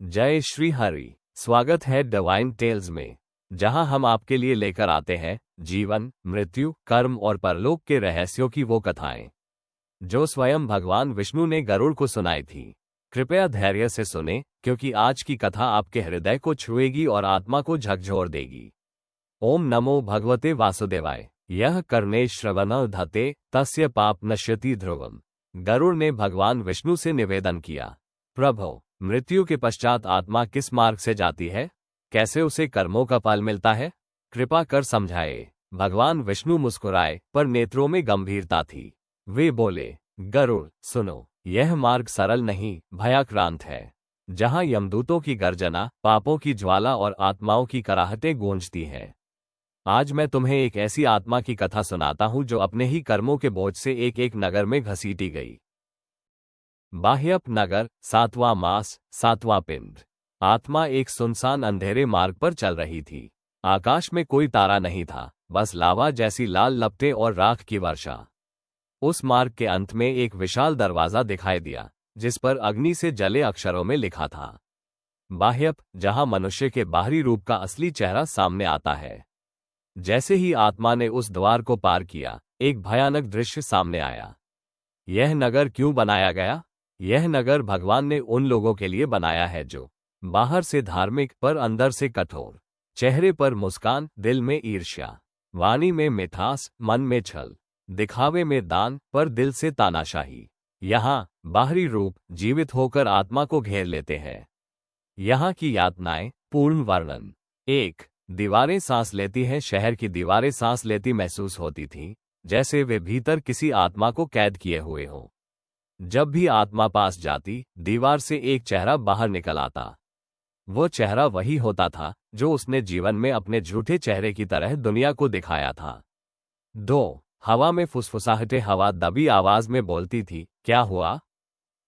जय श्री हरि। स्वागत है डिवाइन टेल्स में, जहां हम आपके लिए लेकर आते हैं जीवन, मृत्यु, कर्म और परलोक के रहस्यों की वो कथाएं जो स्वयं भगवान विष्णु ने गरुड़ को सुनाई थी। कृपया धैर्य से सुने, क्योंकि आज की कथा आपके हृदय को छुएगी और आत्मा को झकझोर देगी। ओम नमो भगवते वासुदेवाय। यह कर्णे श्रवण धते तस्य पाप नश्यति ध्रुवम। गरुड़ ने भगवान विष्णु से निवेदन किया, प्रभो, मृत्यु के पश्चात आत्मा किस मार्ग से जाती है? कैसे उसे कर्मों का फल मिलता है? कृपा कर समझाए। भगवान विष्णु मुस्कुराए, पर नेत्रों में गंभीरता थी। वे बोले, गरुड़, सुनो, यह मार्ग सरल नहीं, भयाक्रांत है, जहां यमदूतों की गर्जना, पापों की ज्वाला और आत्माओं की कराहटें गूंजती हैं। आज मैं तुम्हें एक ऐसी आत्मा की कथा सुनाता हूं जो अपने ही कर्मों के बोझ से एक एक नगर में घसीटी गई। बाह्यप नगर, 7वां मास, 7वां पिंड। आत्मा एक सुनसान अंधेरे मार्ग पर चल रही थी। आकाश में कोई तारा नहीं था, बस लावा जैसी लाल लपटें और राख की वर्षा। उस मार्ग के अंत में एक विशाल दरवाजा दिखाई दिया, जिस पर अग्नि से जले अक्षरों में लिखा था, बाह्यप, जहां मनुष्य के बाहरी रूप का असली चेहरा सामने आता है। जैसे ही आत्मा ने उस द्वार को पार किया, एक भयानक दृश्य सामने आया। यह नगर क्यों बनाया गया? यह नगर भगवान ने उन लोगों के लिए बनाया है जो बाहर से धार्मिक पर अंदर से कठोर, चेहरे पर मुस्कान, दिल में ईर्ष्या, वाणी में मिठास, मन में छल, दिखावे में दान, पर दिल से तानाशाही। यहाँ बाहरी रूप जीवित होकर आत्मा को घेर लेते हैं। यहाँ की यातनाएं पूर्ण वर्णन। 1. दीवारें सांस लेती हैं। शहर की दीवारें सांस लेती महसूस होती थीं, जैसे वे भीतर किसी आत्मा को कैद किए हुए हों। जब भी आत्मा पास जाती, दीवार से एक चेहरा बाहर निकल आता। वो चेहरा वही होता था जो उसने जीवन में अपने झूठे चेहरे की तरह दुनिया को दिखाया था। 2. हवा में फुसफुसाहटें। हवा दबी आवाज में बोलती थी, क्या हुआ?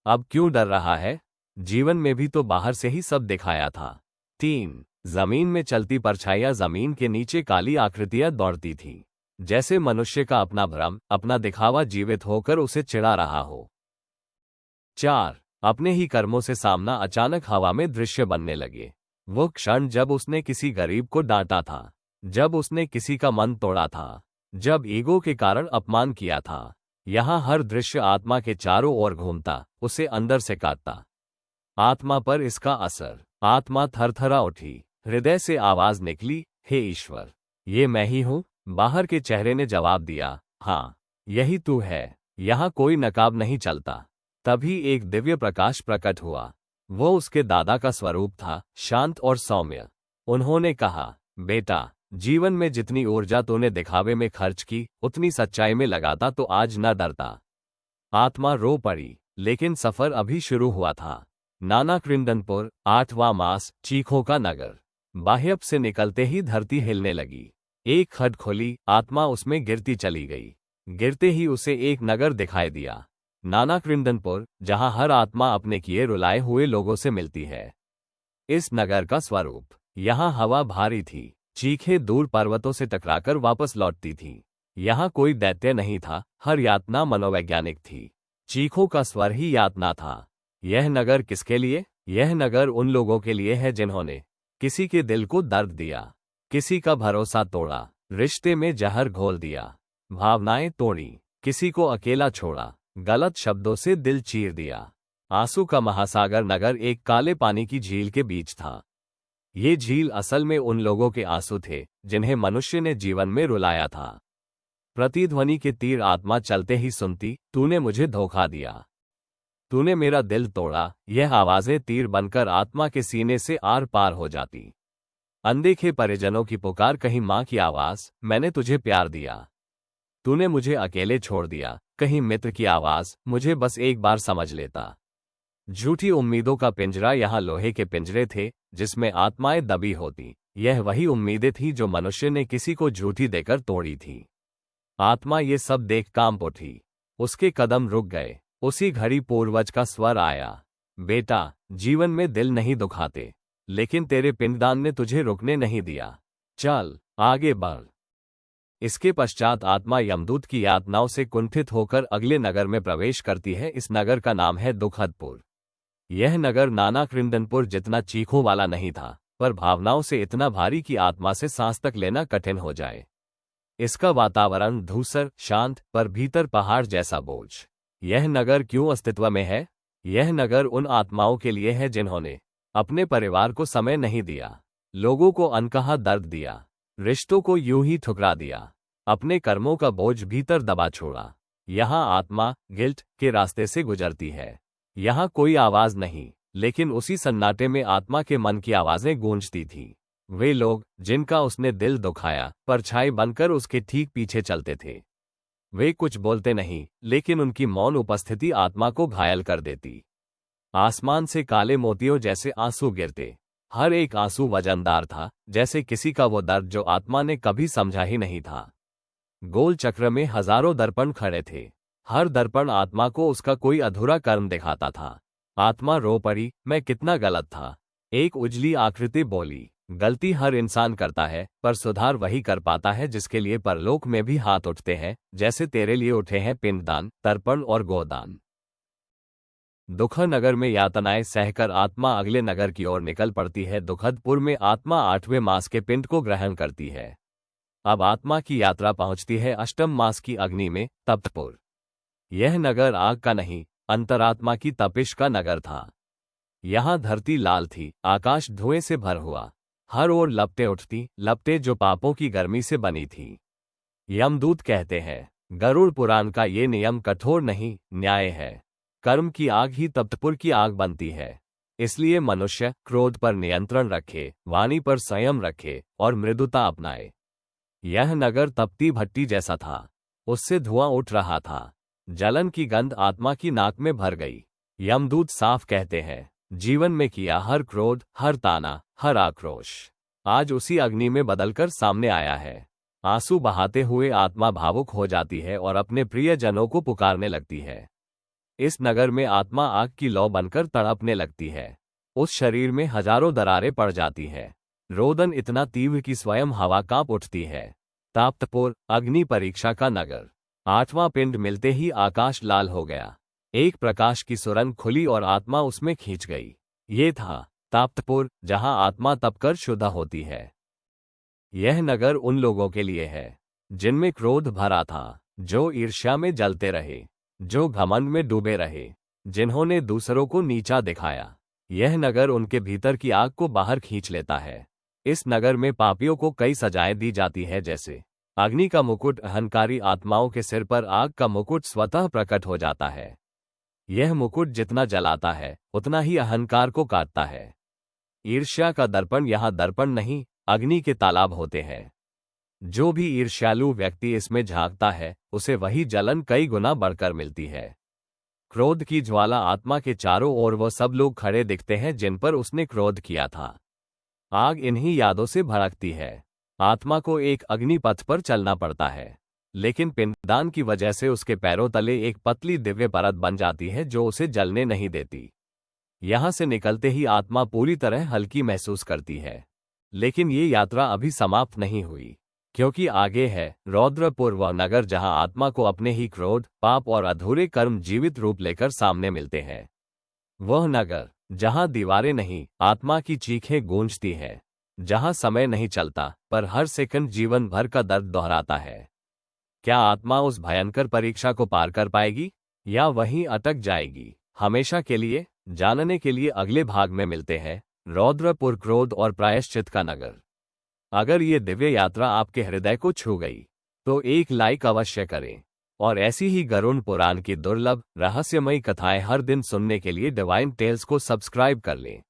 अब क्यों डर रहा है? जीवन में भी तो बाहर से ही सब दिखाया था। 3. जमीन में चलती परछाइयां। जमीन के नीचे काली आकृतियां दौड़ती थीं, जैसे मनुष्य का अपना भ्रम, अपना दिखावा जीवित होकर उसे चिढ़ा रहा हो। 4. अपने ही कर्मों से सामना। अचानक हवा में दृश्य बनने लगे। वो क्षण जब उसने किसी गरीब को डांटा था, जब उसने किसी का मन तोड़ा था, जब ईगो के कारण अपमान किया था। यहाँ हर दृश्य आत्मा के चारों ओर घूमता, उसे अंदर से काटता। आत्मा पर इसका असर। आत्मा थरथरा उठी। हृदय से आवाज निकली, हे ईश्वर, ये मैं ही हूं? बाहर के चेहरे ने जवाब दिया, हाँ, यही तू है। यहाँ कोई नकाब नहीं चलता। तभी एक दिव्य प्रकाश प्रकट हुआ। वो उसके दादा का स्वरूप था, शांत और सौम्य। उन्होंने कहा, बेटा, जीवन में जितनी ऊर्जा तूने दिखावे में खर्च की, उतनी सच्चाई में लगाता तो आज न डरता। आत्मा रो पड़ी, लेकिन सफर अभी शुरू हुआ था। नाना कृंदनपुर, 8वां मास, चीखों का नगर। बाह्यप से निकलते ही धरती हिलने लगी। एक खड खुली, आत्मा उसमें गिरती चली गई। गिरते ही उसे एक नगर दिखाई दिया, नाना कृंदनपुर, जहां हर आत्मा अपने किए रुलाए हुए लोगों से मिलती है। इस नगर का स्वरूप। यहाँ हवा भारी थी, चीखें दूर पर्वतों से टकराकर वापस लौटती थीं। यहाँ कोई दैत्य नहीं था, हर यातना मनोवैज्ञानिक थी। चीखों का स्वर ही यातना था। यह नगर किसके लिए? यह नगर उन लोगों के लिए है जिन्होंने किसी के दिल को दर्द दिया, किसी का भरोसा तोड़ा, रिश्ते में जहर घोल दिया, भावनाएं तोड़ी, किसी को अकेला छोड़ा, गलत शब्दों से दिल चीर दिया। आंसू का महासागर। नगर एक काले पानी की झील के बीच था। ये झील असल में उन लोगों के आंसू थे जिन्हें मनुष्य ने जीवन में रुलाया था। प्रतिध्वनि के तीर आत्मा चलते ही सुनती, तूने मुझे धोखा दिया, तूने मेरा दिल तोड़ा। यह आवाजें तीर बनकर आत्मा के सीने से आर पार हो जाती। अनदेखे परिजनों की पुकार, कहीं माँ की आवाज, मैंने तुझे प्यार दिया, तूने मुझे अकेले छोड़ दिया। कहीं मित्र की आवाज, मुझे बस एक बार समझ लेता। झूठी उम्मीदों का पिंजरा। यहाँ लोहे के पिंजरे थे जिसमें आत्माएं दबी होती। यह वही उम्मीदें थी जो मनुष्य ने किसी को झूठी देकर तोड़ी थी। आत्मा ये सब देख कांप उठी। उसके कदम रुक गए। उसी घड़ी पूर्वज का स्वर आया, बेटा, जीवन में दिल नहीं दुखाते, लेकिन तेरे पिंडदान ने तुझे रुकने नहीं दिया। चल, आगे बढ़। इसके पश्चात आत्मा यमदूत की यातनाओं से कुंठित होकर अगले नगर में प्रवेश करती है। इस नगर का नाम है दुखदपुर। यह नगर नाना कृंदनपुर जितना चीखों वाला नहीं था, पर भावनाओं से इतना भारी कि आत्मा से सांस तक लेना कठिन हो जाए। इसका वातावरण धूसर, शांत, पर भीतर पहाड़ जैसा बोझ। यह नगर क्यों अस्तित्व में है? यह नगर उन आत्माओं के लिए है जिन्होंने अपने परिवार को समय नहीं दिया, लोगों को अनकहा दर्द दिया, रिश्तों को यूं ही ठुकरा दिया, अपने कर्मों का बोझ भीतर दबा छोड़ा। यहाँ आत्मा गिल्ट के रास्ते से गुजरती है। यहाँ कोई आवाज नहीं, लेकिन उसी सन्नाटे में आत्मा के मन की आवाजें गूंजती थीं। वे लोग जिनका उसने दिल दुखाया, परछाई बनकर उसके ठीक पीछे चलते थे। वे कुछ बोलते नहीं, लेकिन उनकी मौन उपस्थिति आत्मा को घायल कर देती। आसमान से काले मोतियों जैसे आंसू गिरते। हर एक आंसू वजनदार था, जैसे किसी का वो दर्द जो आत्मा ने कभी समझा ही नहीं था। गोल चक्र में हजारों दर्पण खड़े थे। हर दर्पण आत्मा को उसका कोई अधूरा कर्म दिखाता था। आत्मा रो पड़ी, मैं कितना गलत था। एक उजली आकृति बोली, गलती हर इंसान करता है, पर सुधार वही कर पाता है जिसके लिए परलोक में भी हाथ उठते हैं, जैसे तेरे लिए उठे हैं पिंडदान, तर्पण और गोदान। दुखद नगर में यातनाएं सहकर आत्मा अगले नगर की ओर निकल पड़ती है। दुखदपुर में आत्मा 8वें मास के पिंड को ग्रहण करती है। अब आत्मा की यात्रा पहुंचती है अष्टम मास की अग्नि में, तप्तपुर। यह नगर आग का नहीं, अंतरात्मा की तपिश का नगर था। यहां धरती लाल थी, आकाश धुएं से भर हुआ। हर ओर लपटें उठती, लपटें जो पापों की गर्मी से बनी थी। यमदूत कहते हैं, गरुड़ पुराण का ये नियम कठोर नहीं, न्याय है। कर्म की आग ही तप्तपुर की आग बनती है। इसलिए मनुष्य क्रोध पर नियंत्रण रखे, वाणी पर संयम रखे और मृदुता अपनाए। यह नगर तपती भट्टी जैसा था। उससे धुआं उठ रहा था। जलन की गंध आत्मा की नाक में भर गई। यमदूत साफ कहते हैं, जीवन में किया हर क्रोध, हर ताना, हर आक्रोश आज उसी अग्नि में बदलकर सामने आया है। आंसू बहाते हुए आत्मा भावुक हो जाती है और अपने प्रियजनों को पुकारने लगती है। इस नगर में आत्मा आग की लौ बनकर तड़पने लगती है। उस शरीर में हजारों दरारें पड़ जाती है। रोदन इतना तीव्र कि स्वयं हवा कांप उठती है। तप्तपुर, अग्नि परीक्षा का नगर। 8वां पिंड मिलते ही आकाश लाल हो गया। एक प्रकाश की सुरंग खुली और आत्मा उसमें खींच गई। ये था तप्तपुर, जहां आत्मा तपकर शुद्ध होती है। यह नगर उन लोगों के लिए है जिनमें क्रोध भरा था, जो ईर्ष्या में जलते रहे, जो घमंड में डूबे रहे, जिन्होंने दूसरों को नीचा दिखाया। यह नगर उनके भीतर की आग को बाहर खींच लेता है। इस नगर में पापियों को कई सजाएं दी जाती है, जैसे अग्नि का मुकुट अहंकारी आत्माओं के सिर पर आग का मुकुट स्वतः प्रकट हो जाता है। यह मुकुट जितना जलाता है, उतना ही अहंकार को काटता है। ईर्ष्या का दर्पण यहाँ दर्पण नहीं, अग्नि के तालाब होते हैं। जो भी ईर्ष्यालु व्यक्ति इसमें झांकता है, उसे वही जलन कई गुना बढ़कर मिलती है। क्रोध की ज्वाला आत्मा के चारों ओर वो सब लोग खड़े दिखते हैं जिन पर उसने क्रोध किया था। आग इन्हीं यादों से भड़कती है। आत्मा को एक अग्निपथ पर चलना पड़ता है, लेकिन पिंडदान की वजह से उसके पैरों तले एक पतली दिव्य परत बन जाती है जो उसे जलने नहीं देती। यहां से निकलते ही आत्मा पूरी तरह हल्की महसूस करती है। लेकिन ये यात्रा अभी समाप्त नहीं हुई, क्योंकि आगे है रौद्रपुर, वह नगर जहां आत्मा को अपने ही क्रोध, पाप और अधूरे कर्म जीवित रूप लेकर सामने मिलते हैं। वह नगर जहां दीवारें नहीं, आत्मा की चीखें गूंजती हैं, जहां समय नहीं चलता, पर हर सेकंड जीवन भर का दर्द दोहराता है। क्या आत्मा उस भयंकर परीक्षा को पार कर पाएगी, या वहीं अटक जाएगी हमेशा के लिए? जानने के लिए अगले भाग में मिलते हैं, रौद्रपुर, क्रोध और प्रायश्चित का नगर। अगर ये दिव्य यात्रा आपके हृदय को छू गई, तो एक लाइक अवश्य करें, और ऐसी ही गरुड़ पुराण की दुर्लभ रहस्यमयी कथाएं हर दिन सुनने के लिए डिवाइन टेल्स को सब्सक्राइब कर लें।